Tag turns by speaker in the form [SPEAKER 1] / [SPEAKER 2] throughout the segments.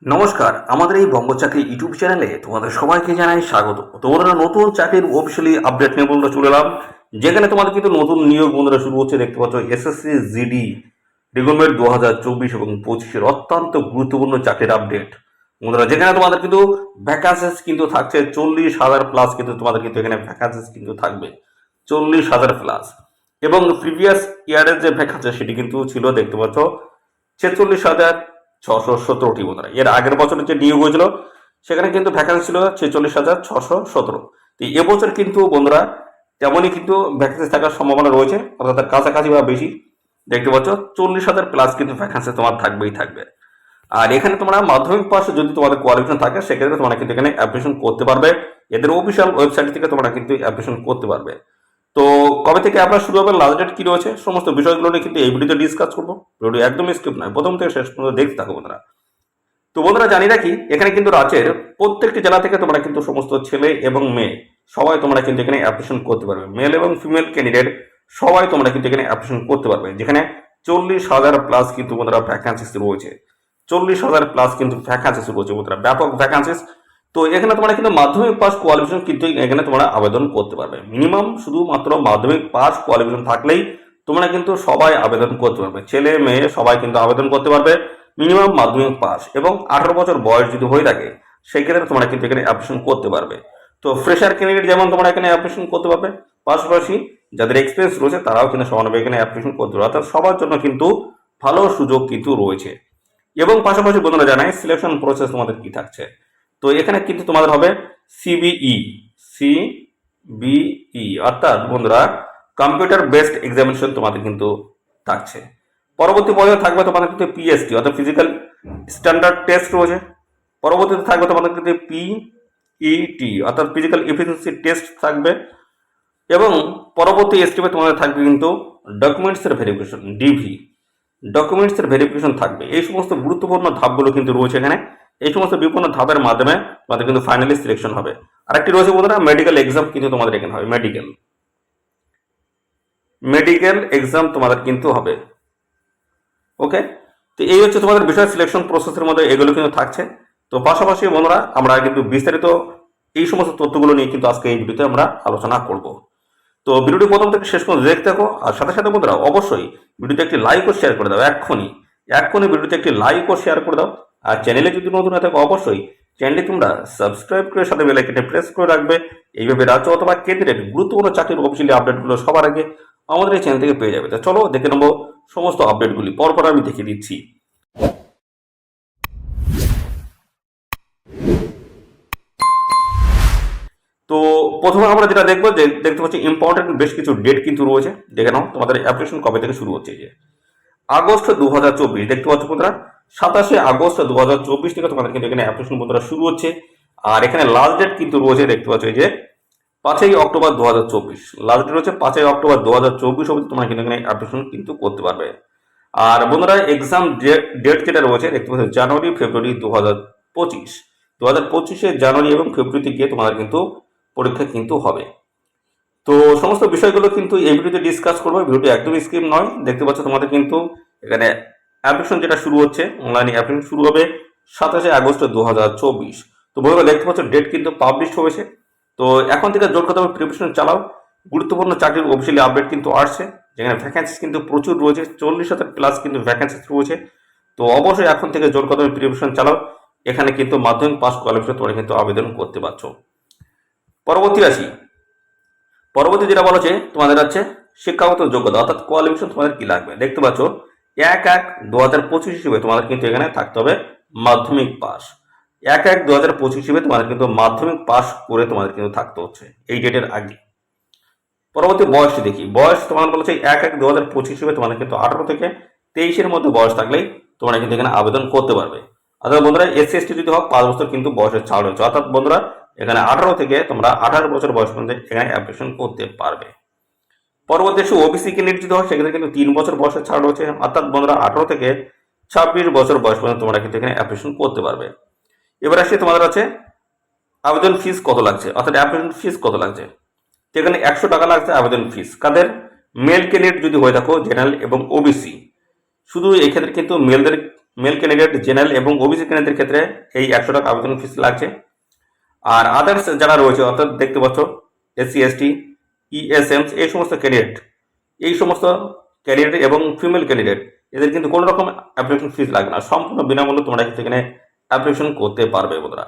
[SPEAKER 1] নমস্কার, আমাদের এই বঙ্গ চাকরি ইউটিউব চ্যানেলে তোমাদের সবাইকে জানাই স্বাগত। তোমরা নতুন চাকরির অফিসিয়ালি আপডেট নিয়ে বন্ধুরা চলে এলাম, যেখানে তোমাদের কিন্তু নতুন নিয়োগ বন্ধুরা শুরু হচ্ছে। দেখতে পাচ্ছ এসএসসি জিডি রিক্রুটমেন্ট 2024 এবং 25-এর অত্যন্ত গুরুত্বপূর্ণ চাকরির আপডেট বন্ধুরা, যেখানে তোমাদের কিন্তু ভ্যাকান্সিস কিন্তু থাকছে 40,000 প্লাস। কিন্তু তোমাদের কিন্তু এখানে ভ্যাকান্সিস কিন্তু থাকবে 40,000 প্লাস, এবং প্রিভিয়াস ইয়ারের যে ভ্যাকান্সি সেটি কিন্তু ছিল দেখতে পাচ্ছ 46,617টি বন্ধুরা। এর আগের বছরের যে নিয়োগ হয়েছিল সেখানে কিন্তু ভ্যাকান্সি ছিল 46,617। তো এবছর কিন্তু বন্ধুরা তেমনই কিন্তু ভ্যাকান্সি থাকার সম্ভাবনা রয়েছে, অর্থাৎ তার কাছাকাছি বা বেশি। দেখতে পাচ্ছ 40,000 প্লাস কিন্তু ভ্যাকান্সি তোমার থাকবেই থাকবে। আর এখানে তোমরা মাধ্যমিক পাস যদি তোমাদের কোয়ালিফিকেশন থাকে সেক্ষেত্রে তোমরা কিন্তু এখানে অ্যাপ্লিকেশন করতে পারবে। এদের অফিসিয়াল ওয়েবসাইট থেকে তোমরা কিন্তু অ্যাপ্লিকেশন করতে পারবে। তো কবে থেকে আপনার শুরু হবে, লাস্ট ডেট কি রয়েছে, সমস্ত বিষয়গুলো নিয়ে কিন্তু এই ভিডিওতে ডিসকাস করবো। ভিডিও একদম স্কিপ নয়, প্রথম থেকে শেষ পর্যন্ত দেখতে থাকো বন্ধুরা। তো বন্ধুরা জানি রাখি, এখানে কিন্তু রাজ্যের প্রত্যেকটি জেলা থেকে তোমরা কিন্তু সমস্ত ছেলে এবং মেয়ে সবাই তোমরা কিন্তু এখানে অ্যাপ্লিকেশন করতে পারবে। মেল এবং ফিমেল ক্যান্ডিডেট সবাই তোমরা কিন্তু এখানে অ্যাপ্লিকেশন করতে পারবে, যেখানে 40,000 প্লাস কিন্তু বন্ধুরা ভ্যাকান্সিস রয়েছে। 40,000 প্লাস কিন্তু ভ্যাকান্সিস রয়েছে বন্ধুরা, ব্যাপক ভ্যাকান্সিস। তো এখানে তোমরা কিন্তু মাধ্যমিক পাস কোয়ালিফিকেশন কিন্তু এখানে তোমরা আবেদন করতে পারবে। মিনিমাম শুধুমাত্র মাধ্যমিক পাস কোয়ালিফিকেশন থাকলেই তোমরা কিন্তু সবাই আবেদন করতে পারবে, ছেলে মেয়ে সবাই কিন্তু আবেদন করতে পারবে। মিনিমাম মাধ্যমিক পাস এবং 18 বছর বয়স যদি হয়ে থাকে সেই ক্ষেত্রে তোমরা কিন্তু এখানে অ্যাপ্লিকেশন করতে পারবে। তো ফ্রেশার ক্যান্ডিডেট যেমন তোমরা এখানে অ্যাপ্লিকেশন করতে পারবে, পাশাপাশি যাদের এক্সপিরিয়েন্স রয়েছে তারাও কিন্তু সমানভাবে এখানে অ্যাপ্লিকেশন করতে পারবে। অর্থাৎ সবার জন্য কিন্তু ভালো সুযোগ কিন্তু রয়েছে। এবং পাশাপাশি বন্ধুরা জানাই সিলেকশন প্রসেস তোমাদের কি থাকছে। তো এখানে কিন্তু তোমাদের হবে সিবিই অর্থাৎ বন্ধুরা কম্পিউটার বেসড এক্সামিনেশন তোমাদের কিন্তু থাকছে। পরবর্তী পর্যায়ে থাকবে তোমাদের কিন্তু পিএসটি অর্থাৎ ফিজিক্যাল স্ট্যান্ডার্ড টেস্ট রয়েছে। পরবর্তীতে থাকবে তোমাদের কিন্তু পিইটি অর্থাৎ ফিজিক্যাল এফিসিয়েন্সি টেস্ট থাকবে। এবং পরবর্তী স্টেপে তোমাদের থাকবে কিন্তু ডকুমেন্টসের ভেরিফিকেশন, ডিভি ডকুমেন্টসের ভেরিফিকেশন থাকবে। এই সমস্ত গুরুত্বপূর্ণ ধাপগুলো কিন্তু রয়েছে এখানে। এই সমস্ত বিভিন্ন ধাপের মাধ্যমে তোমাদের কিন্তু ফাইনালি সিলেকশন হবে। আরেকটি রয়েছে বন্ধুরা মেডিকেল এক্সাম কিন্তু তোমাদের এখানে হবে, মেডিকেল এক্সাম তোমাদের কিন্তু হবে। ওকে, তো এই হচ্ছে তোমাদের বিষয় সিলেকশন প্রসেসের মধ্যে এগুলো কিন্তু থাকছে। তো পাশাপাশি বন্ধুরা আমরা কিন্তু বিস্তারিত এই সমস্ত তথ্যগুলো নিয়ে কিন্তু আজকে এই ভিডিওতে আমরা আলোচনা করব। তো ভিডিওটি প্রথম থেকে শেষ পর্যন্ত দেখতে থাকো। আর সাথে সাথে বন্ধুরা অবশ্যই ভিডিওতে একটি লাইক ও শেয়ার করে দাও, এক্ষুনি ভিডিওতে একটি লাইক ও শেয়ার করে দাও। আর চ্যানেলে যদি নতুন হয়ে থাকো অবশ্যই চ্যানেলটি তোমরা সাবস্ক্রাইব করে সাথে বেল আইকনে প্রেস করে রাখবে। এইভাবে রাজ্য অথবা কেন্দ্রের গুরুত্বপূর্ণ চাকরির অফিসিয়ালি আপডেটগুলো সবার আগে আমাদের এই চ্যানেল থেকে পেয়ে যাবে। তো চলো দেখে নেবো সমস্ত আপডেটগুলি, পরপর আমি দেখিয়ে দিচ্ছি। তো প্রথমে আমরা যেটা দেখবো যে দেখতে পাচ্ছি ইম্পর্টেন্ট বেশ কিছু ডেট কিন্তু রয়েছে। দেখে নাও তোমাদের অ্যাপ্লিকেশন কবে থেকে শুরু হচ্ছে। যে আগস্ট 2024 দেখতে পাচ্ছ বন্ধুরা, 27 আগস্ট 2024 থেকে তোমাদের কিন্তু এখানে অ্যাপ্লিকেশন বন্ধুরা শুরু হচ্ছে। আর এখানে লাস্ট ডেট কিন্তু রয়েছে দেখতে পাচ্ছ এই যে 5ই অক্টোবর 2024, লাস্ট ডেট হচ্ছে 5ই অক্টোবর 2024 অবধি তোমরা কিন্তু এখানে অ্যাপ্লিকেশন কিন্তু করতে পারবে। আর বন্ধুরা এক্সাম ডেট যেটা রয়েছে দেখতে পাচ্ছ জানুয়ারি ফেব্রুয়ারি 2025 জানুয়ারি এবং ফেব্রুয়ারিতে গিয়ে তোমাদের কিন্তু পরীক্ষা কিন্তু হবে। তো সমস্ত বিষয়গুলো কিন্তু এই ভিডিওতে ডিসকাস করবো, ভিডিওটি একদম স্কিপ নয়। দেখতে পাচ্ছ তোমাদের কিন্তু এখানে অ্যাপ্লিকেশন যেটা শুরু হচ্ছে, অনলাইনে অ্যাপ্লিকেশন শুরু হবে 27 আগস্ট 2024। তো বন্ধুরা দেখতে পাচ্ছ ডেট কিন্তু পাবলিশ হয়েছে। তো এখন থেকে জোর কথা প্রিপারেশন চালাও, গুরুত্বপূর্ণ চাকরির অফিসিয়ালি আপডেট কিন্তু আসছে, যেখানে ভ্যাকেন্সি কিন্তু প্রচুর রয়েছে, 40,000 প্লাস কিন্তু ভ্যাকেন্সি রয়েছে। তো অবশ্যই এখন থেকে জোর কথা প্রিপারেশন চালাও। এখানে কিন্তু মাধ্যমিক পাস কোয়ালিফিকেশন তোমরা কিন্তু আবেদন করতে পারছো। পরবর্তী যেটা বলা হচ্ছে তোমাদের হচ্ছে শিক্ষাগত যোগ্যতা অর্থাৎ কোয়ালিফিকেশন তোমাদের কি লাগবে। দেখতে পাচ্ছ 1/1/2025 হিসেবে তোমাদের কিন্তু এখানে থাকতে হবে মাধ্যমিক পাস। 1/1/2025 হিসেবে তোমাদের কিন্তু মাধ্যমিক পাস করে তোমাদের কিন্তু থাকতে হচ্ছে এই ডেটের আগে। পরবর্তী বয়সটি দেখি, বয়স তোমাদের বলেছে 1/1/2025 হিসেবে তোমাদের কিন্তু 18 থেকে 23-এর মধ্যে বয়স থাকলেই তোমরা কিন্তু এখানে আবেদন করতে পারবে। অর্থাৎ বন্ধুরা SC/ST যদি হোক 5 বছর কিন্তু বয়সের ছাড় রয়েছে। অর্থাৎ বন্ধুরা এখানে 18 থেকে তোমরা 18 বছর বয়স পর্যন্ত এখানে অ্যাপ্লিকেশন করতে পারবে। পরবর্তী ওবিসি ক্যান্ডিডেট যদি হয় সেক্ষেত্রে কিন্তু 3 বছর বয়সের ছাড় রয়েছে। অর্থাৎ বন্ধুরা 18 থেকে 26 বছর বয়স পর্যন্ত তোমরা কিন্তু এখানে অ্যাপ্লিকেশন করতে পারবে। এবার আসছে তোমাদের আছে আবেদন ফিস কত লাগছে, অর্থাৎ অ্যাপ্লিকেশন ফিস কত লাগছে। এখানে 100 টাকা লাগছে আবেদন ফিস। কাদের? মেল ক্যান্ডিডেট যদি হয়ে থাকো, জেনারেল এবং ওবিসি। শুধু এই ক্ষেত্রে কিন্তু মেলদের মেল ক্যান্ডিডেট, জেনারেল এবং ওবিসি ক্যান্ডিডেটের ক্ষেত্রে এই 100 টাকা আবেদন ফিস লাগছে। আর আদার্স যারা রয়েছে অর্থাৎ দেখতে পাচ্ছ এসসি এসটি ইএসএমস এই সমস্ত ক্যান্ডিডেট এবং ফিমেল ক্যান্ডিডেট এদের কিন্তু কোনো রকম অ্যাপ্লিকেশন ফিস লাগবে না, সম্পূর্ণ বিনামূল্যে তোমরা এখানে অ্যাপ্লিকেশন করতে পারবে বন্ধুরা।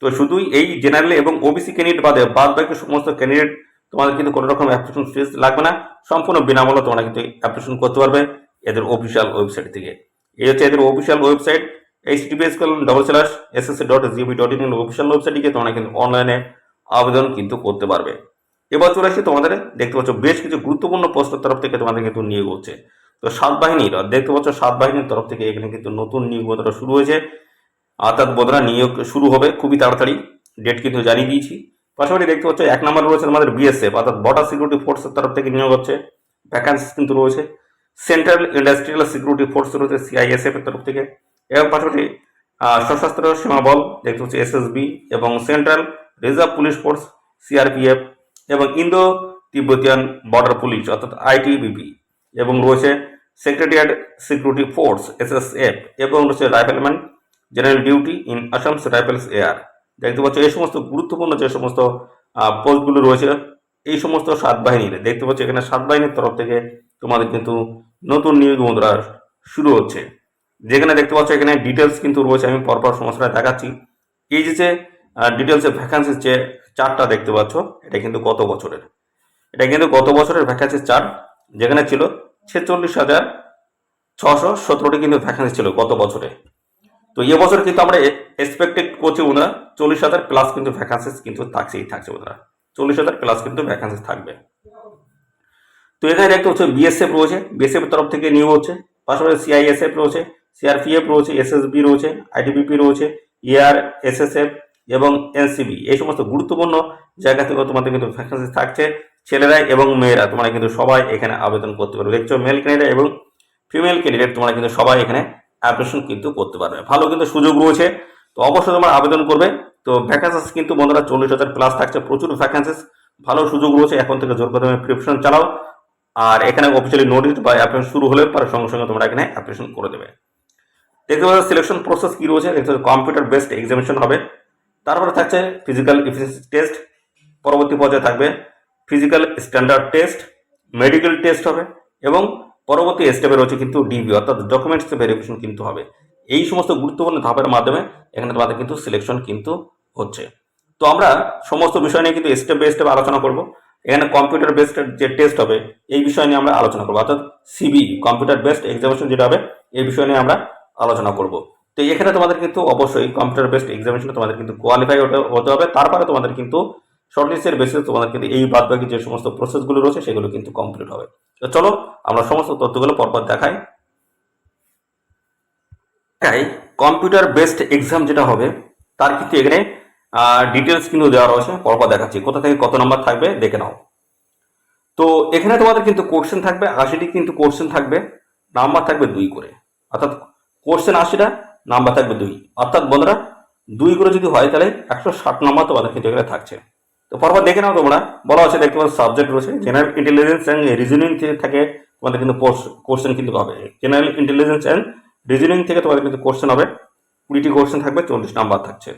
[SPEAKER 1] তো শুধুই এই জেনারেল এবং ওবিসি ক্যান্ডিডেট বাদ বাকি সমস্ত ক্যান্ডিডেট তোমাদের কিন্তু কোনো রকম অ্যাপ্লিকেশন ফিস লাগবে না, সম্পূর্ণ বিনামূল্যে তোমরা কিন্তু অ্যাপ্লিকেশন করতে পারবে এদের অফিসিয়াল ওয়েবসাইট থেকে। এই হচ্ছে এদের অফিসিয়াল ওয়েবসাইট https://ssc.gov.in অফিসিয়াল ওয়েবসাইটে গিয়ে তোমরা কিন্তু অনলাইনে আবেদন কিন্তু করতে পারবে। এবার চলে আসছি তোমাদের দেখতে পাচ্ছ বেশ কিছু গুরুত্বপূর্ণ পোস্টের তরফ থেকে তোমাদের কিন্তু নিয়োগ হচ্ছে। তো সাত বাহিনীর দেখতে পাচ্ছ সাত বাহিনীর তরফ থেকে এখানে কিন্তু নতুন নিয়োগ বন্ধুরা শুরু হয়েছে, অর্থাৎ বন্ধুরা নিয়োগ শুরু হবে খুবই তাড়াতাড়ি, ডেট কিন্তু জানিয়ে দিয়েছি। পাশাপাশি দেখতে পাচ্ছ 1 নম্বর রয়েছে আমাদের বিএসএফ অর্থাৎ বর্ডার সিকিউরিটি ফোর্সের তরফ থেকে নিয়োগ হচ্ছে, ভ্যাকান্সি কিন্তু রয়েছে। সেন্ট্রাল ইন্ডাস্ট্রিয়াল সিকিউরিটি ফোর্স রয়েছে সিআইএসএফ এর তরফ থেকে, এবং পাশাপাশি সশস্ত্র সীমা বল দেখতে হচ্ছে এসএসবি এবং central reserve police force CRPF এবং ইন্দো তিব্বতিয়ান বর্ডার পুলিশ অর্থাৎ আইটিবিপি, এবং রয়েছে সেক্রেটারিয়েট সিকিউরিটি ফোর্স এসএসএফ, এবং রয়েছে rifleman general duty in Assam rifles এয়ার। দেখতে পাচ্ছ এই সমস্ত গুরুত্বপূর্ণ যে সমস্ত পোস্টগুলো রয়েছে এই সমস্ত সাত বাহিনীর দেখতে পাচ্ছ এখানে সাত বাহিনীর তরফ থেকে তোমাদের কিন্তু নতুন নিয়োগ বন্ধুরা শুরু হচ্ছে, যেখানে দেখতে পাচ্ছ এখানে ডিটেলস কিন্তু রয়েছে, আমি পরপর সমস্যাটা দেখাচ্ছি। এই যে ডিটেলসের ভ্যাকান্সির যে চার্টটা দেখতে পাচ্ছ এটা কিন্তু গত বছরের ভ্যাকান্সির চার্ট, যেখানে ছিল 46,617টি কিন্তু ভ্যাকান্সি ছিল গত বছরে। তো এবছর কিন্তু আমরা এক্সপেক্টেড করছি বন্ধুরা 40,000 প্লাস কিন্তু ভ্যাকান্সিস কিন্তু থাকছে বন্ধুরা, 40,000 প্লাস কিন্তু ভ্যাকান্সিস থাকবে। তো এখানে দেখতে হচ্ছে বিএসএফ রয়েছে, বিএসএফ এর তরফ থেকে নিয়োগ হচ্ছে, পাশাপাশি সিআইএসএফ রয়েছে, সিআরপিএফ রয়েছে, এসএসবি রয়েছে, আইটিবিপি রয়েছে, এআর এসএসএফ এবং এনসিবি, এই সমস্ত গুরুত্বপূর্ণ জায়গা থেকে তোমাদের কিন্তু ভ্যাকান্সি থাকছে। ছেলেরা এবং মেয়েরা তোমরা কিন্তু সবাই এখানে আবেদন করতে পারবে। দেখছো মেল ক্যান্ডিডেট এবং ফিমেল ক্যান্ডিডেট তোমরা কিন্তু সবাই এখানে অ্যাপ্লিকেশন কিন্তু করতে পারবে, ভালো কিন্তু সুযোগ রয়েছে। তো অবশ্যই তোমরা আবেদন করবে। তো ভ্যাকান্সিস কিন্তু বন্ধুরা 40,000 প্লাস থাকছে, প্রচুর ভ্যাকান্সিস, ভালো সুযোগ রয়েছে। এখন থেকে জোর কদমে প্রিপারেশন চালাও, আর এখানে অফিসিয়ালি নোটিস বা অ্যাপ্লিকেশন শুরু হলে পরে সঙ্গে সঙ্গে তোমরা এখানে অ্যাপ্লিকেশন করে দেবে। দেখতে পাচ্ছ সিলেকশন প্রসেস কি রয়েছে, দেখতে পাচ্ছ কম্পিউটার বেসড এক্সামিনেশন হবে, তারপরে থাকছে ফিজিক্যাল এফিসিয়েন্সি টেস্ট, পরবর্তী পর্যায়ে থাকবে physical standard test, medical test হবে, এবং পরবর্তী স্টেপে রয়েছে কিন্তু ডিবি অর্থাৎ ডকুমেন্টস ভেরিফিকেশন কিন্তু হবে। এই সমস্ত গুরুত্বপূর্ণ ধাপের মাধ্যমে এখানে তোমাদের কিন্তু সিলেকশন কিন্তু হচ্ছে। তো আমরা সমস্ত বিষয় নিয়ে কিন্তু স্টেপ বাই স্টেপ আলোচনা করব। এখানে কম্পিউটার বেসড যে টেস্ট হবে এই বিষয় নিয়ে আমরা আলোচনা করবো, অর্থাৎ সিবি কম্পিউটার বেসড এক্সামিনেশন যেটা হবে এই বিষয় নিয়ে আমরা আলোচনা করব। তো এখানে তোমাদের কিন্তু অবশ্যই কম্পিউটার বেসড এক্সামিনেশন তোমাদের কিন্তু কোয়ালিফাই হতে হবে, তারপরে তোমাদের কিন্তু শর্টলিস্টের বেসিসে তোমাদের কিন্তু এই বাদবাকি যে সমস্ত প্রসেসগুলো রয়েছে সেগুলো কিন্তু কমপ্লিট হবে। তো চলো আমরা সমস্ত তথ্যগুলো পরপর দেখাই। কম্পিউটার বেসড এক্সাম যেটা হবে তার কিন্তু এখানে ডিটেলস কিন্তু দেওয়া রয়েছে, পরপর দেখাচ্ছি কোথা থেকে কত নাম্বার থাকবে দেখে নাও। তো এখানে তোমাদের কিন্তু কোশ্চেন থাকবে 80টি, কিন্তু কোশ্চেন থাকবে, নাম্বার থাকবে 2 করে, অর্থাৎ কোশ্চেন 80টা, নাম্বার থাকবে 2, অর্থাৎ বন্ধুরা 2 করে যদি হয় তাহলে 160 নাম্বার তোমাদের কিন্তু এখানে থাকছে। তো পরপর দেখে নাও তোমরা, বলা আছে দেখতে পাচ্ছ সাবজেক্ট রয়েছে জেনারেল ইন্টেলিজেন্স অ্যান্ড রিজনিং থেকে থাকে তোমাদের কিন্তু কোশ্চেন কিন্তু হবে। জেনারেল ইন্টেলিজেন্স অ্যান্ড রিজনিং থেকে তোমাদের কিন্তু কোশ্চেন হবে, 20টি কোশ্চেন থাকবে, 40 নাম্বার থাকছে।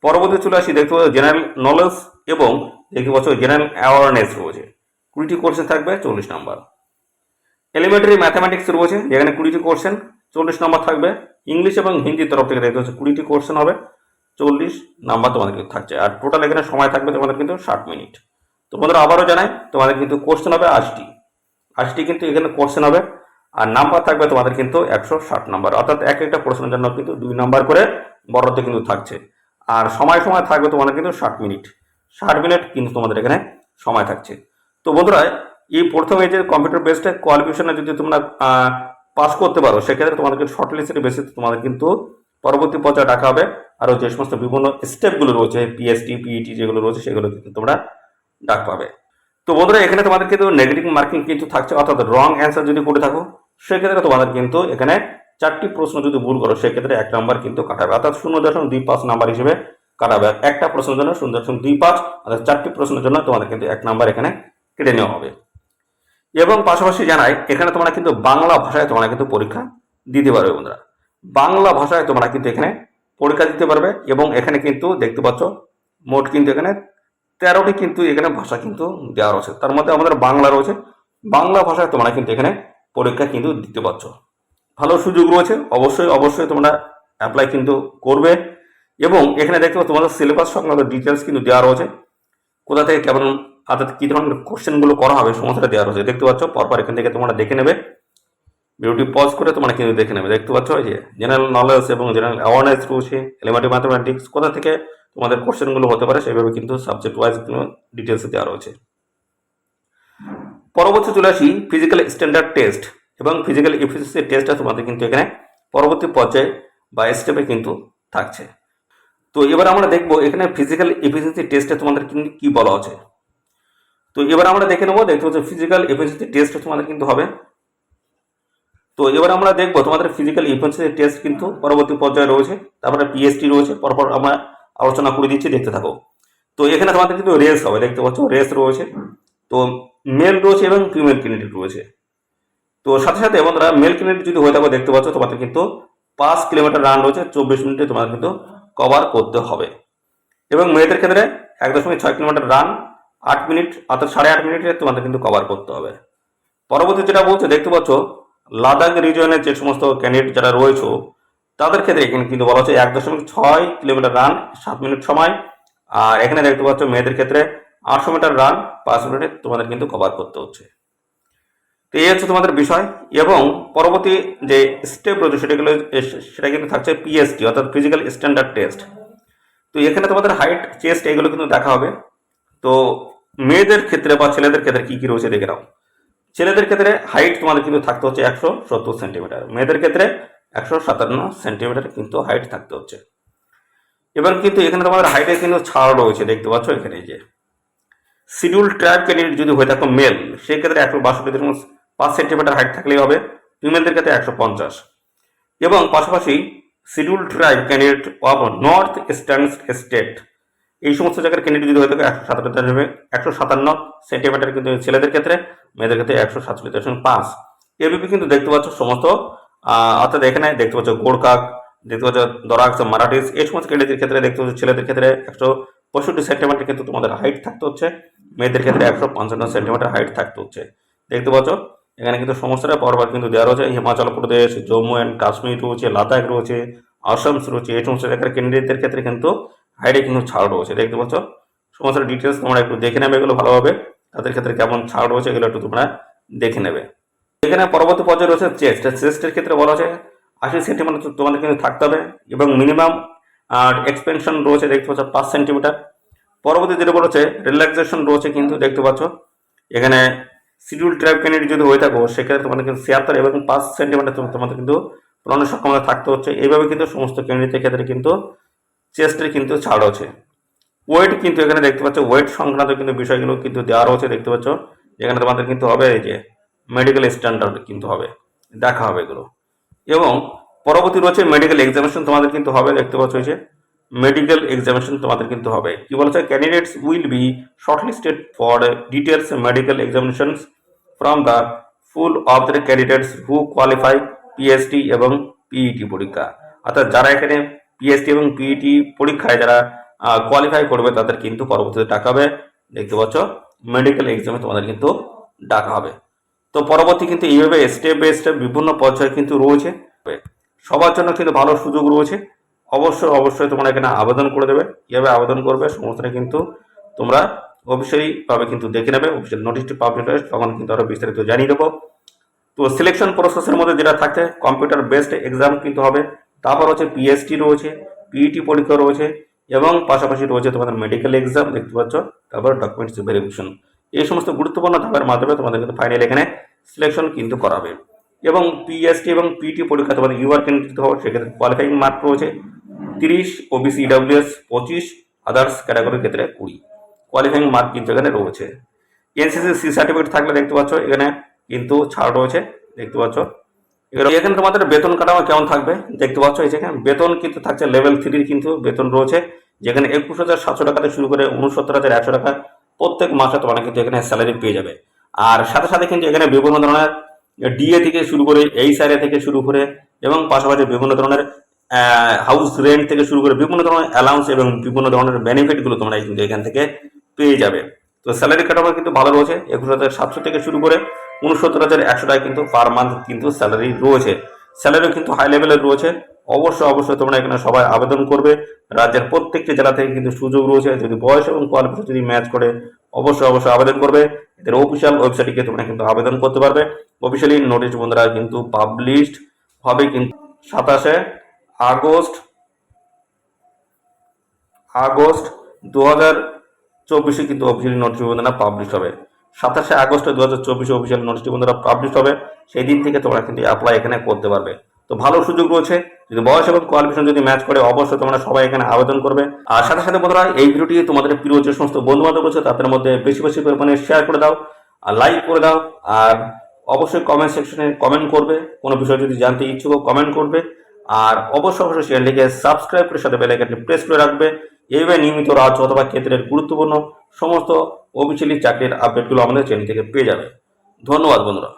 [SPEAKER 1] পরবর্তী চলে আসি দেখতে পাচ্ছ জেনারেল নলেজ এবং দেখতে পাচ্ছ জেনারেল অ্যাওয়ারনেস রয়েছে, 20টি কোশ্চেন থাকবে, 40 নাম্বার। এলিমেন্টারি ম্যাথামেটিক্স রয়েছে যেখানে 20টি কোশ্চেন, 40 নাম্বার থাকবে। ইংলিশ এবং হিন্দির তরফ থেকে দেখতে পাচ্ছ 20টি কোশ্চেন হবে, 40 নাম্বার তোমাদের কিন্তু থাকছে। আর টোটাল এখানে সময় থাকবে তোমাদের কিন্তু 60 মিনিট। তো বন্ধুরা আবারও জানাই তোমাদের কিন্তু কোশ্চেন হবে 80টি কিন্তু এখানে কোশ্চেন হবে, আর নাম্বার থাকবে তোমাদের কিন্তু 160 নাম্বার, অর্থাৎ একটা প্রশ্নের জন্য কিন্তু 2 নাম্বার করে বরাদ্দ কিন্তু থাকছে। আর সময় থাকবে তোমাদের কিন্তু 60 মিনিট কিন্তু তোমাদের এখানে সময় থাকছে। তো বন্ধুরা এই প্রথমে যে কম্পিউটার বেসড কোয়ালিফিকেশনে যদি তোমরা পাস করতে পারো সেক্ষেত্রে তোমাদেরকে শর্ট লিস্টের বেসিসে তোমাদের কিন্তু পরবর্তী পর্যায়ে ডাকা হবে, আরও যে সমস্ত বিভিন্ন স্টেপগুলো রয়েছে পিএসটি পিইটি যেগুলো রয়েছে সেগুলো কিন্তু তোমরা ডাক পাবে। তো বন্ধুরা এখানে তোমাদের কিন্তু নেগেটিভ মার্কিং কিন্তু থাকছে, অর্থাৎ রং অ্যান্সার যদি করে থাকো সেক্ষেত্রে তোমাদের কিন্তু এখানে 4টি প্রশ্ন যদি ভুল করো সেক্ষেত্রে 1 নাম্বার কিন্তু কাটাবে, অর্থাৎ 0.25 নাম্বার হিসেবে কাটাবে। একটা প্রশ্নের জন্য 0.25, অর্থাৎ 4টি প্রশ্নের জন্য তোমাদের কিন্তু 1 নাম্বার এখানে কেটে নেওয়া হবে। এবং পাশাপাশি জানাই এখানে তোমরা কিন্তু বাংলা ভাষায় তোমরা কিন্তু পরীক্ষা দিতে পারবে বন্ধুরা। বাংলা ভাষায় তোমরা কিন্তু এখানে পরীক্ষা দিতে পারবে। এবং এখানে কিন্তু দেখতে পাচ্ছ মোট কিন্তু এখানে 13টি কিন্তু এখানে ভাষা কিন্তু দেওয়া রয়েছে, তার মধ্যে আমাদের বাংলা রয়েছে। বাংলা ভাষায় তোমরা কিন্তু এখানে পরীক্ষা কিন্তু দিতে পারছো। ভালো সুযোগ রয়েছে, অবশ্যই অবশ্যই তোমরা অ্যাপ্লাই কিন্তু করবে। এবং এখানে দেখতে পাচ্ছ তোমাদের সিলেবাস সংক্রান্ত ডিটেলস কিন্তু দেওয়া রয়েছে, কোথা থেকে কেমন অর্থাৎ কী ধরনের কোশ্চেনগুলো করা হবে সমস্তটা দেওয়া রয়েছে। দেখতে পাচ্ছ পরপর এখান থেকে তোমরা দেখে নেবে, ভিডিওটি পজ করে তোমরা কিন্তু দেখে নেবে। দেখতে পাচ্ছ যে জেনারেল নলেজ এবং জেনারেল অ্যাওয়ারনেস রয়েছে, এলিমেন্টারি ম্যাথমেটিক্স, কোথা থেকে তোমাদের কোশ্চেনগুলো হতে পারে সেইভাবে কিন্তু সাবজেক্ট ওয়াইজ ডিটেলস দেওয়া রয়েছে। পরবর্তী চলে আসি ফিজিক্যাল স্ট্যান্ডার্ড টেস্ট এবং ফিজিক্যাল এফিসিয়েন্সি টেস্টটা তোমাদের কিন্তু এখানে পরবর্তী পর্যায়ে বা স্টেপে কিন্তু থাকছে। তো এবার আমরা দেখবো এখানে ফিজিক্যাল এফিসিয়েন্সি টেস্টে তোমাদের কিন্তু কি বলা আছে। তো এবার আমরা দেখে নেবো, দেখতে পাচ্ছ ফিজিক্যাল এফিসিয়েন্সি টেস্ট তোমাদের কিন্তু হবে। তো এবার আমরা দেখবো তোমাদের ফিজিক্যাল এফিসিয়েন্সি টেস্ট কিন্তু পরবর্তী পর্যায়ে রয়েছে, তারপরে পিএসটি রয়েছে, পরপর আমরা আলোচনা করে দিচ্ছি, দেখতে থাকো। তো এখানে তোমাদের কিন্তু রেস হবে, দেখতে পাচ্ছ রেস রয়েছে। তো মেল রয়েছে এবং ফিমেল ক্যান্ডিডেট রয়েছে। তো সাথে সাথে বন্ধুরা মেল ক্যান্ডিডেট যদি হয়ে থাকো দেখতে পাচ্ছ তোমাদের কিন্তু 5 কিলোমিটার রান রয়েছে, 24 মিনিটে তোমাদের কিন্তু কভার করতে হবে। এবং মেয়েদের ক্ষেত্রে 1.6 কিলোমিটার রান 8 মিনিট অর্থাৎ 8.5 মিনিটে তোমাদের কিন্তু কভার করতে হবে। পরবর্তী যেটা বলছে দেখতে পাচ্ছ লাদাখ রিজনের যে সমস্ত ক্যান্ডিডেট যারা রয়েছে তাদের ক্ষেত্রে এখানে কিন্তু বলা হচ্ছে 1.6 কিলোমিটার রান 7 মিনিট সময়। আর এখানে দেখতে পাচ্ছ মেয়েদের ক্ষেত্রে 800 মিটার রান 5 মিনিটে তোমাদের কিন্তু কভার করতে হচ্ছে। তো এই হচ্ছে তোমাদের বিষয়। এবং পরবর্তী যে স্টেপ রয়েছে সেটা কিন্তু থাকছে পিএসটি অর্থাৎ ফিজিক্যাল স্ট্যান্ডার্ড টেস্ট। তো এখানে তোমাদের হাইট, চেস্ট এগুলো কিন্তু দেখা হবে। তো মেয়েদের ক্ষেত্রে বা ছেলেদের ক্ষেত্রে কি কি রয়েছে দেখে নাও। ছেলেদের ক্ষেত্রে হাইট তোমাদের কিন্তু থাকতে হচ্ছে 170 সেন্টিমিটার, মেয়েদের ক্ষেত্রে 157 সেন্টিমিটার কিন্তু হাইট থাকতে হচ্ছে। এবার কিন্তু এখানে তোমাদের হাইটের কিন্তু ছাড় রয়েছে, দেখতে পাচ্ছ এখানে যে শিডিউল ট্রাইব ক্যান্ডিডেট যদি হয়ে থাকো মেল সেক্ষেত্রে 162.5 সেন্টিমিটার হাইট থাকলেই হবে, ফিমেলদের ক্ষেত্রে 150। এবং পাশাপাশি schedule tribe candidate of north eastern state এই সমস্ত জায়গার ক্যান্ডিডেট যদি হয়ে থাকে 157 সেন্টিমিটার কিন্তু ছেলেদের ক্ষেত্রে, মেয়েদের ক্ষেত্রে 147.5। এবিপি কিন্তু দেখতে পাচ্ছ সমস্ত অর্থাৎ এখানে দেখতে পাচ্ছ গোরকাক, দেখতে পাচ্ছ দরাক্স, মারাঠিস এই সমস্ত ক্যান্ডিডেটের ক্ষেত্রে দেখতে পাচ্ছ ছেলেদের ক্ষেত্রে 165 সেন্টিমিটার কিন্তু তোমাদের হাইট থাকতে হচ্ছে, মেয়েদের ক্ষেত্রে 155 সেন্টিমিটার হাইট থাকতে হচ্ছে। দেখতে পাচ্ছ এখানে কিন্তু সমস্যাটা পরপর কিন্তু দেওয়া রয়েছে, হিমাচল প্রদেশ, জম্মু অ্যান্ড কাশ্মীর রয়েছে, লাদাখ রয়েছে, আসাম রয়েছে, এই সমস্ত জায়গার ক্যান্ডিডেটদের ক্ষেত্রে কিন্তু হাইটে কিন্তু ছাড় রয়েছে। দেখতে পাচ্ছ সমস্ত ডিটেলস তোমরা একটু দেখে নেবে, এগুলো ভালোভাবে তাদের ক্ষেত্রে কেমন ছাড় রয়েছে এগুলো একটু তোমরা দেখে নেবে। এখানে পরবর্তী পর্যায়ে রয়েছে চেস্টের ক্ষেত্রে বলা হচ্ছে 80 সেন্টিমিটার তোমাদের কিন্তু থাকতে হবে এবং মিনিমাম এক্সপেনশন রয়েছে দেখতে পাচ্ছ 5 সেন্টিমিটার। পরবর্তী যেটা বলেছে রিল্যাক্সেশন রয়েছে কিন্তু দেখতে পাচ্ছ এখানে শিডিউল ট্রাইব ক্যান্ডিডেট যদি হয়ে থাকো সেক্ষেত্রে তোমাদের কিন্তু 76 এবং 5 সেন্টিমিটার তোমাদের কিন্তু পুরনো সক্ষমতা থাকতে হচ্ছে। এইভাবে কিন্তু সমস্ত ক্যান্ডিডেটের ক্ষেত্রে কিন্তু চেস্টের কিন্তু ছাড় আছে। ওয়েট কিন্তু এখানে দেখতে পাচ্ছ ওয়েট সংক্রান্ত কিন্তু বিষয়গুলো কিন্তু দেওয়া রয়েছে, দেখতে পাচ্ছ এখানে তোমাদের কিন্তু হবে এই যে মেডিকেল স্ট্যান্ডার্ড কিন্তু হবে, দেখা হবে এগুলো। এবং পরবর্তী রয়েছে মেডিকেল এক্সামিনেশন তোমাদের কিন্তু হবে, দেখতে পাচ্ছ যে মেডিকেল এক্সামিনেশন তোমাদের কিন্তু হবে। কি বলছে candidates will be shortlisted for details medical examinations from the full of the candidates who qualify PhD এবং পিইটি পরীক্ষা। অর্থাৎ যারা এখানে পিএইচডি এবং পিইটি পরীক্ষায় যারা কোয়ালিফাই করবে তাদের কিন্তু পরবর্তীতে ডাকা হবে। দেখতে পাচ্ছ মেডিকেল এক্সামে তোমাদের কিন্তু ডাকা হবে। তো পরবর্তী কিন্তু এইভাবে স্টেপ বাই স্টেপ বিভিন্ন পর্যায়ে কিন্তু রয়েছে, সবার জন্য কিন্তু ভালো সুযোগ রয়েছে। অবশ্যই অবশ্যই তোমরা এখানে আবেদন করে দেবে, কীভাবে আবেদন করবে সমস্তটা কিন্তু তোমরা অবশ্যই ভাবে কিন্তু দেখে নেবে। অফিসিয়াল নোটিশটি পাবলিশ হয় তখন কিন্তু আরও বিস্তারিত জানিয়ে দেবো। তো সিলেকশন প্রসেসের মধ্যে যেটা থাকছে কম্পিউটার বেসড এক্সাম কিন্তু হবে, তারপর হচ্ছে পিএইচডি রয়েছে, পিইটি পরীক্ষা রয়েছে এবং পাশাপাশি রয়েছে তোমাদের মেডিকেল এক্সাম দেখতে পাচ্ছ, তারপর ডকুমেন্টস ভেরিফিকেশন। এই সমস্ত গুরুত্বপূর্ণ ধাপের মাধ্যমে তোমাদের কিন্তু ফাইনাল এখানে সিলেকশন কিন্তু করাবে। এবং পিএইচডি এবং পিইটি পরীক্ষা তোমাদের ইউআর ক্যান্ডিডেট হবে, সেক্ষেত্রে কোয়ালিফাইং মার্ক রয়েছে 30, ওবিসি ইডব্লিউএস 25, আদার্স ক্যাটাগরির ক্ষেত্রে 20 কোয়ালিফাইং মার্ক কিন্তু এখানে রয়েছে। এনসিসি সি সার্টিফিকেট থাকলে দেখতে পাচ্ছ এখানে কিন্তু ছাড় রয়েছে, দেখতে পাচ্ছ। এখানে তোমাদের বেতন কাঠামো কেমন থাকবে দেখতে পাচ্ছ, এই যেখানে বেতন কিন্তু থাকছে লেভেল 3 কিন্তু বেতন রয়েছে, যেখানে 21,700 টাকা থেকে শুরু করে 69,100 টাকা প্রত্যেক মাসে তোমরা কিন্তু এখানে স্যালারি পেয়ে যাবে। আর সাথে সাথে কিন্তু এখানে বিভিন্ন ধরনের ডিএ থেকে শুরু করে এইচআরএ থেকে শুরু করে এবং পাশাপাশি বিভিন্ন ধরনের হাউস রেন্ট থেকে শুরু করে বিভিন্ন ধরনের অ্যালাউন্স এবং বিভিন্ন ধরনের বেনিফিটগুলো তোমরা কিন্তু এখান থেকে পেয়ে যাবে। তো স্যালারি কাঠামো কিন্তু ভালো রয়েছে, 21,700 থেকে শুরু করে 69,100 টাকা কিন্তু পার মান্থ কিন্তু স্যালারি রয়েছে। স্যালারি কিন্তু হাই লেভেলের রয়েছে। অবশ্যই তোমরা এখানে সবাই আবেদন করবে। রাজ্যের প্রত্যেকটি জেলা থেকে কিন্তু সুযোগ রয়েছে। যদি বয়স এবং কোয়ালিফিকেশন যদি ম্যাচ করে অবশ্যই আবেদন করবে। এদের অফিসিয়াল ওয়েবসাইটে গিয়ে তোমরা কিন্তু আবেদন করতে পারবে। অফিসিয়ালি নোটিশ বন্ধুরা কিন্তু পাবলিশড হবে কিন্তু 27 আগস্ট 2024 কিন্তু অফিসিয়ালি নোটিশ বন্ধুরা পাবলিশ হবে। 27 আগস্ট 2024 অফিসিয়াল নোটিশ বন্ধুরা পাবলিশ হবে। সেই দিন থেকে তোমরা কিন্তু অ্যাপ্লাই এখানে করতে পারবে। তো ভালো সুযোগ রয়েছে। যদি বয়স এবং কোয়ালিফিকেশন যদি ম্যাচ করে অবশ্যই তোমরা সবাই এখানে আবেদন করবে। আর সাথে বন্ধুরা এই ভিডিওটি তোমাদের প্রিয় যে সমস্ত বন্ধু বান্ধব রয়েছে তাদের মধ্যে বেশি পরিমাণে শেয়ার করে দাও আর লাইক করে দাও। আর অবশ্যই কমেন্ট সেকশনে কমেন্ট করবে, কোনো বিষয় যদি জানতে ইচ্ছুক কমেন্ট করবে। আর অবশ্যই চ্যানেলটিকে সাবস্ক্রাইব করে সাথে বেল আইকনটি প্রেস করে রাখবে। এইভাবে নিয়মিত রাজ্য অথবা ক্ষেত্রের গুরুত্বপূর্ণ সমস্ত অফিসিয়ালি চাকরির আপডেটগুলো আমাদের চ্যানেল থেকে পেয়ে যাবে। ধন্যবাদ বন্ধুরা।